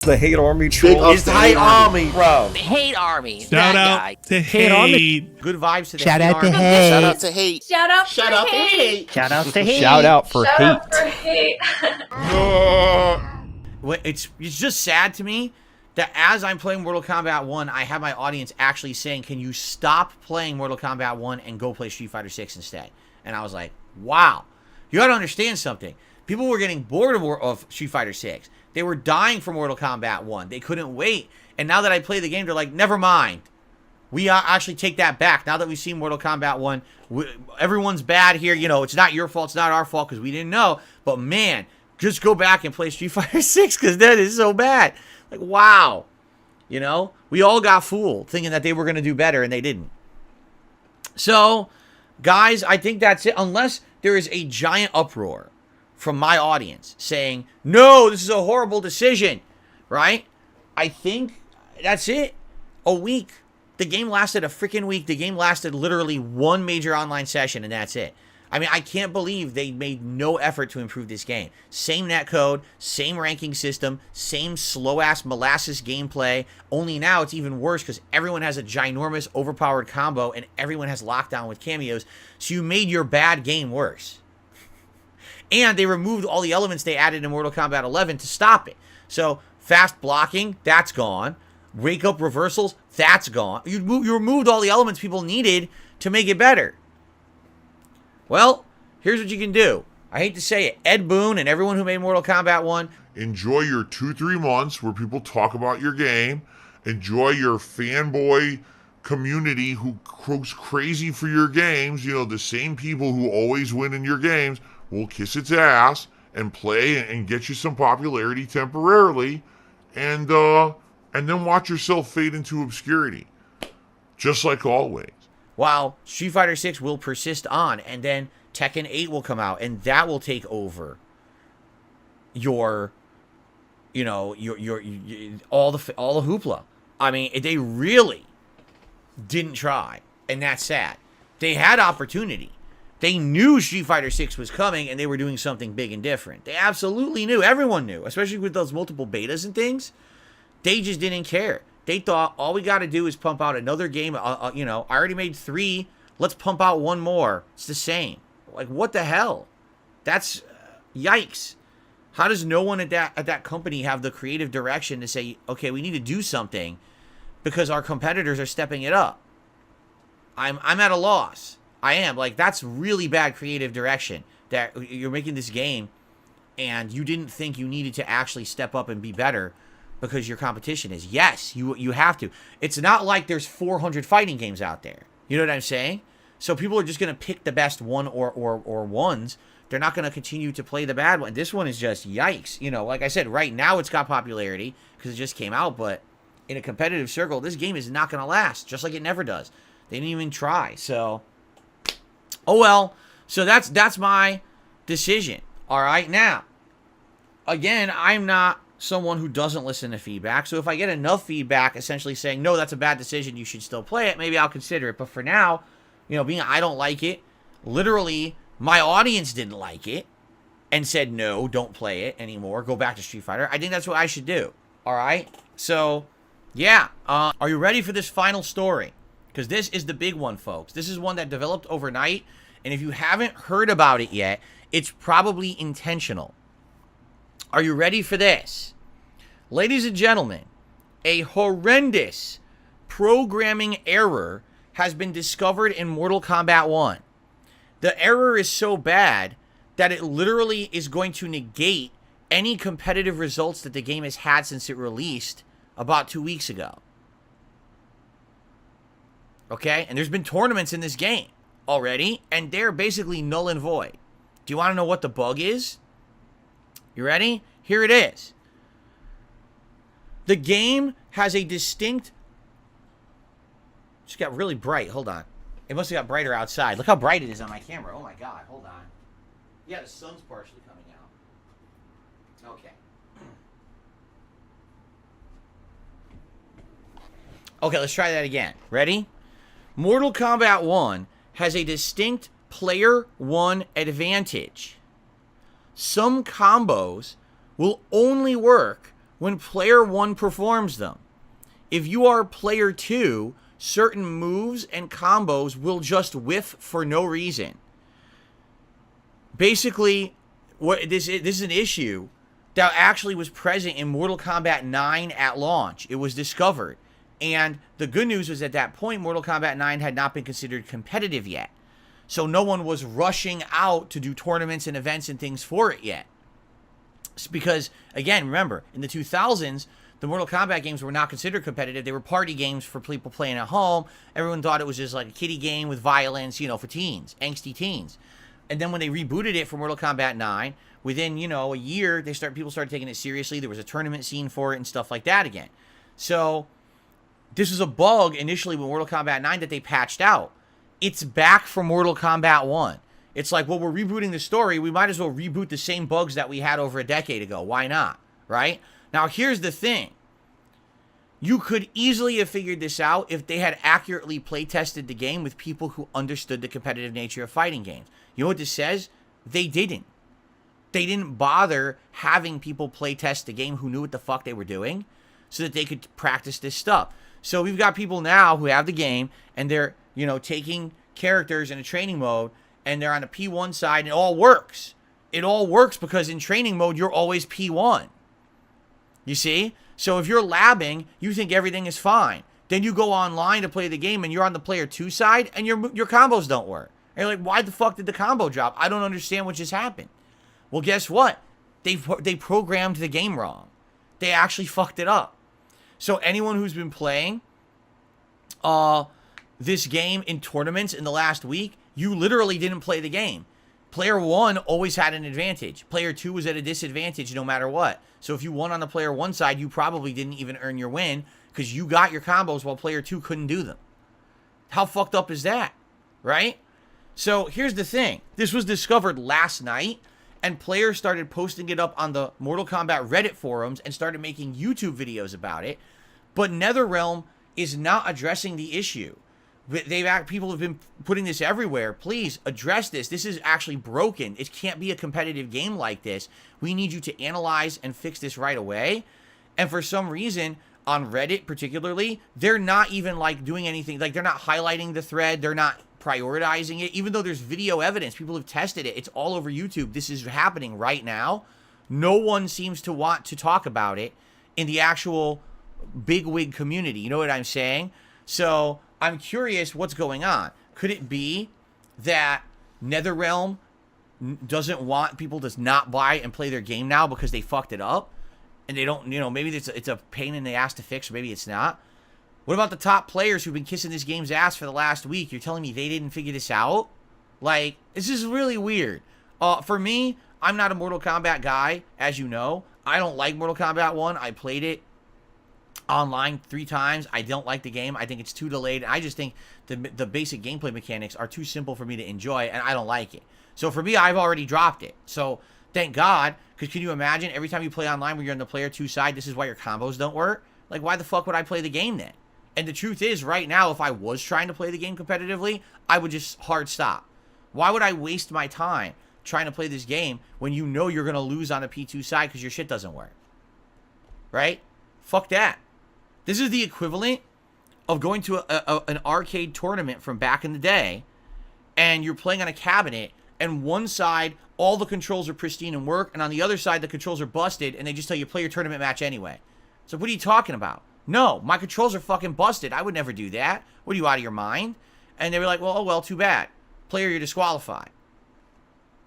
The hate army troll. It's the hate army, bro. The hate army. Shout out to hate. Good vibes to the Shout hate out to army. hate. Shout out to hate. Shout out Shout for out to hate. Shout out to hate. Shout out for Shout hate. out for hate. It's just sad to me that as I'm playing Mortal Kombat 1, I have my audience actually saying, can you stop playing Mortal Kombat 1 and go play Street Fighter 6 instead? And I was like, wow. You got to understand something. People were getting bored of Street Fighter 6. They were dying for Mortal Kombat 1. They couldn't wait. And now that I play the game, they're like, never mind. We actually take that back. Now that we've seen Mortal Kombat 1, everyone's bad here. You know, it's not your fault. It's not our fault because we didn't know. But man, just go back and play Street Fighter 6 because that is so bad. Like, wow. You know, we all got fooled thinking that they were going to do better and they didn't. So, guys, I think that's it. Unless there is a giant uproar from my audience saying, no, this is a horrible decision, right? I think that's it. A week. The game lasted a freaking week. The game lasted literally one major online session, and that's it. I mean, I can't believe they made no effort to improve this game. Same netcode, same ranking system, same slow-ass molasses gameplay, only now it's even worse because everyone has a ginormous overpowered combo and everyone has lockdown with cameos, so you made your bad game worse. And they removed all the elements they added in Mortal Kombat 11 to stop it. So, fast blocking, that's gone. Wake-up reversals, that's gone. You removed all the elements people needed to make it better. Well, here's what you can do. I hate to say it. Ed Boon and everyone who made Mortal Kombat 1. Enjoy your 2-3 months where people talk about your game. Enjoy your fanboy community who goes crazy for your games. You know, the same people who always win in your games will kiss its ass and play and get you some popularity temporarily, and then watch yourself fade into obscurity, just like always. While Street Fighter 6 will persist on, and then Tekken 8 will come out, and that will take over your all the hoopla. I mean, they really didn't try, and that's sad. They had opportunity. They knew Street Fighter 6 was coming, and they were doing something big and different. They absolutely knew. Everyone knew, especially with those multiple betas and things. They just didn't care. They thought, all we got to do is pump out another game. I already made 3. Let's pump out one more. It's the same. Like, what the hell? That's yikes. How does no one at that company have the creative direction to say, okay, we need to do something because our competitors are stepping it up? I'm at a loss. I am. Like, that's really bad creative direction, that you're making this game and you didn't think you needed to actually step up and be better because your competition is. Yes, you have to. It's not like there's 400 fighting games out there. You know what I'm saying? So people are just going to pick the best one or ones. They're not going to continue to play the bad one. This one is just yikes. You know, like I said, right now it's got popularity because it just came out, but in a competitive circle, this game is not going to last, just like it never does. They didn't even try. So, oh well. So that's my decision. All right, now, again, I'm not someone who doesn't listen to feedback. So if I get enough feedback essentially saying, no, that's a bad decision, you should still play it, maybe I'll consider it. But for now, you know, being I don't like it, literally, my audience didn't like it and said, no, don't play it anymore. Go back to Street Fighter. I think that's what I should do. All right? So, yeah. Are you ready for this final story? Because this is the big one, folks. This is one that developed overnight. And if you haven't heard about it yet, it's probably intentional. Are you ready for this? Ladies and gentlemen, a horrendous programming error has been discovered in Mortal Kombat 1. The error is so bad that it literally is going to negate any competitive results that the game has had since it released about 2 weeks ago. Okay? And there's been tournaments in this game already, and they're basically null and void. Do you want to know what the bug is? You ready? Here it is. The game has a distinct... Just got really bright. Hold on. It must have got brighter outside. Look how bright it is on my camera. Oh my god. Hold on. Yeah, the sun's partially coming out. Okay. Okay, let's try that again. Ready? Mortal Kombat 1 has a distinct player 1 advantage. Some combos will only work when player 1 performs them. If you are player 2, certain moves and combos will just whiff for no reason. Basically, this is an issue that actually was present in Mortal Kombat 9 at launch. It was discovered. And the good news was at that point, Mortal Kombat 9 had not been considered competitive yet. So no one was rushing out to do tournaments and events and things for it yet. It's because, again, remember, in the 2000s, the Mortal Kombat games were not considered competitive. They were party games for people playing at home. Everyone thought it was just like a kiddie game with violence, you know, for teens, angsty teens. And then when they rebooted it for Mortal Kombat 9, within, you know, a year, people started taking it seriously. There was a tournament scene for it and stuff like that again. So this was a bug initially with Mortal Kombat 9 that they patched out. It's back for Mortal Kombat 1. It's like, well, we're rebooting the story. We might as well reboot the same bugs that we had over a decade ago. Why not? Right? Now, here's the thing. You could easily have figured this out if they had accurately play-tested the game with people who understood the competitive nature of fighting games. You know what this says? They didn't. They didn't bother having people play-test the game who knew what the fuck they were doing so that they could practice this stuff. So we've got people now who have the game, and they're, you know, taking characters in a training mode, and they're on the P1 side, and it all works. It all works because in training mode, you're always P1. You see? So if you're labbing, you think everything is fine. Then you go online to play the game, and you're on the player 2 side, and your combos don't work. And you're like, why the fuck did the combo drop? I don't understand what just happened. Well, guess what? They programmed the game wrong. They actually fucked it up. So anyone who's been playing this game in tournaments in the last week, you literally didn't play the game. Player 1 always had an advantage. Player 2 was at a disadvantage no matter what. So if you won on the player 1 side, you probably didn't even earn your win because you got your combos while player 2 couldn't do them. How fucked up is that? Right? So here's the thing. This was discovered last night, and players started posting it up on the Mortal Kombat Reddit forums and started making YouTube videos about it. But NetherRealm is not addressing the issue. People have been putting this everywhere. Please address this. This is actually broken. It can't be a competitive game like this. We need you to analyze and fix this right away. And for some reason, on Reddit particularly, they're not even like doing anything. Like they're not highlighting the thread. They're not prioritizing it. Even though there's video evidence, people have tested it. It's all over YouTube. This is happening right now. No one seems to want to talk about it in the actual bigwig community. You know what I'm saying? So I'm curious what's going on. Could it be that NetherRealm doesn't want people to not buy and play their game now because they fucked it up? And they don't, you know, maybe it's a pain in the ass to fix, or maybe it's not. What about the top players who've been kissing this game's ass for the last week? You're telling me they didn't figure this out? Like, this is really weird. For me, I'm not a Mortal Kombat guy, as you know. I don't like Mortal Kombat 1. I played it online 3 times. I don't like the game. I think it's too delayed. I just think the basic gameplay mechanics are too simple for me to enjoy, and I don't like it. So for me, I've already dropped it. So thank God, because can you imagine every time you play online when you're on the player 2 side, this is why your combos don't work? Like, why the fuck would I play the game then? And the truth is, right now, if I was trying to play the game competitively, I would just hard stop. Why would I waste my time trying to play this game when you know you're going to lose on the P2 side because your shit doesn't work? Right? Fuck that. This is the equivalent of going to an arcade tournament from back in the day, and you're playing on a cabinet, and one side, all the controls are pristine and work, and on the other side, the controls are busted, and they just tell you play your tournament match anyway. So what are you talking about? No, my controls are fucking busted. I would never do that. What are you, out of your mind? And they were like, well, oh, well, too bad. Player, you're disqualified.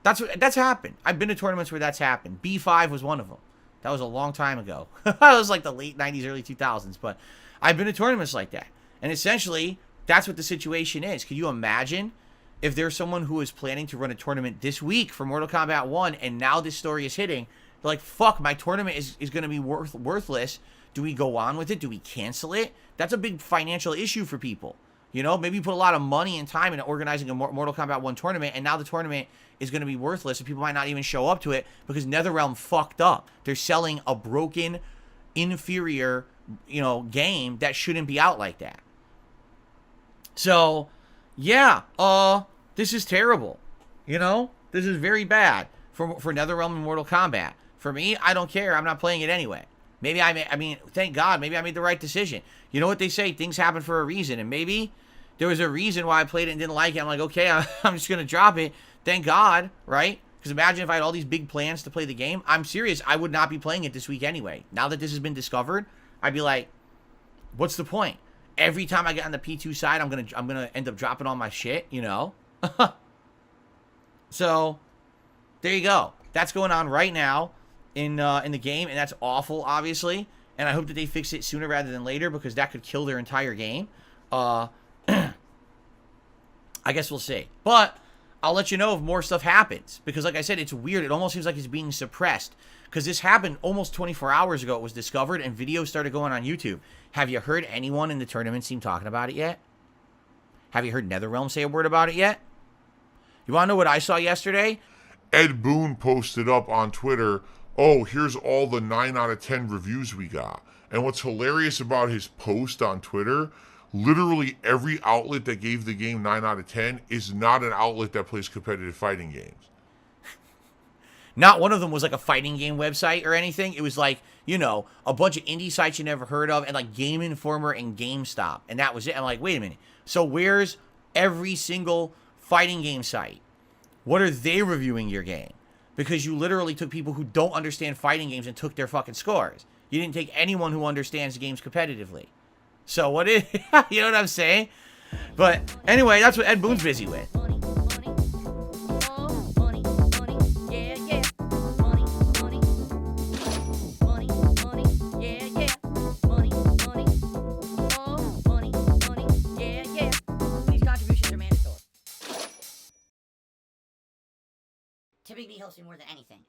That's happened. I've been to tournaments where that's happened. B5 was one of them. That was a long time ago. That was like the late 90s, early 2000s. But I've been to tournaments like that. And essentially, that's what the situation is. Can you imagine if there's someone who is planning to run a tournament this week for Mortal Kombat 1, and now this story is hitting? They're like, fuck, my tournament is going to be worthless. Do we go on with it? Do we cancel it? That's a big financial issue for people. You know, maybe you put a lot of money and time into organizing a Mortal Kombat 1 tournament, and now the tournament is going to be worthless, and people might not even show up to it because NetherRealm fucked up. They're selling a broken, inferior, you know, game that shouldn't be out like that. So, yeah, this is terrible. You know, this is very bad for NetherRealm and Mortal Kombat. For me, I don't care. I'm not playing it anyway. Maybe I mean, thank God, maybe I made the right decision. You know what they say, things happen for a reason, and maybe there was a reason why I played it and didn't like it. I'm like, okay, I'm just going to drop it. Thank God, right? Because imagine if I had all these big plans to play the game. I'm serious, I would not be playing it this week anyway. Now that this has been discovered, I'd be like, what's the point? Every time I get on the P2 side, I'm gonna end up dropping all my shit, you know? So, there you go. That's going on right now in the game, and that's awful, obviously. And I hope that they fix it sooner rather than later, because that could kill their entire game. I guess we'll see. But I'll let you know if more stuff happens, because like I said, it's weird. It almost seems like it's being suppressed, because this happened almost 24 hours ago. It was discovered, and videos started going on YouTube. Have you heard anyone in the tournament team talking about it yet? Have you heard NetherRealm say a word about it yet? You want to know what I saw yesterday? Ed Boon posted up on Twitter, oh, here's all the 9 out of 10 reviews we got. And what's hilarious about his post on Twitter, literally every outlet that gave the game 9 out of 10 is not an outlet that plays competitive fighting games. Not one of them was like a fighting game website or anything. It was like, you know, a bunch of indie sites you never heard of, and like Game Informer and GameStop. And that was it. I'm like, wait a minute. So where's every single fighting game site? What are they reviewing your game? Because you literally took people who don't understand fighting games and took their fucking scores. You didn't take anyone who understands games competitively. So what is, you know what I'm saying? But anyway, that's what Ed Boon's busy with. Typically helps me more than anything.